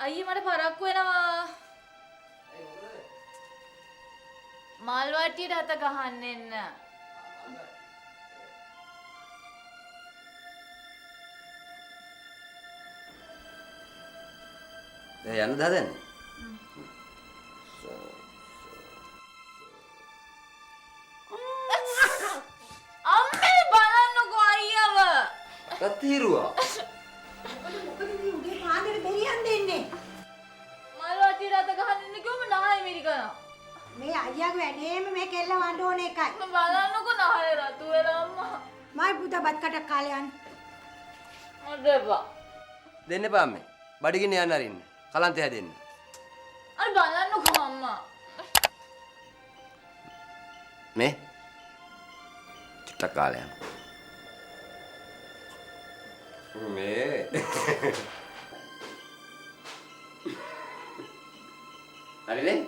අයියේ මට පරක්කු වෙනවා. මල් වට්ටියට අත ගහන්න එන්න. දැන් යන්නද හදන්නේ? අම්මේ බලන්නකෝ අයියව. කතිරුවා. මොකද මේ උදේ පාන්දර දෙරියන් දෙන්නේ? මල් වට්ටියට අත ගහන්න ඉන්න කිව්වම නාය මිරිකනවා. මේ අයියාගේ වැඩේම මේ කෙල්ල වඬ ඕන එකයි. මම බලන්නකෝ නාය රතු වෙලා අම්මා. මයි පුතා බත් කටක් කාලේ යන්න. මට එපා. දෙන්න එපා අම්මේ. බඩගින්න යන්න අරින්න. කලන්තය හැදෙන්න. අර බලන්නකෝ අම්මා. මේ චුට්ටක් කාලේ යන්න. මේ හරිනේ?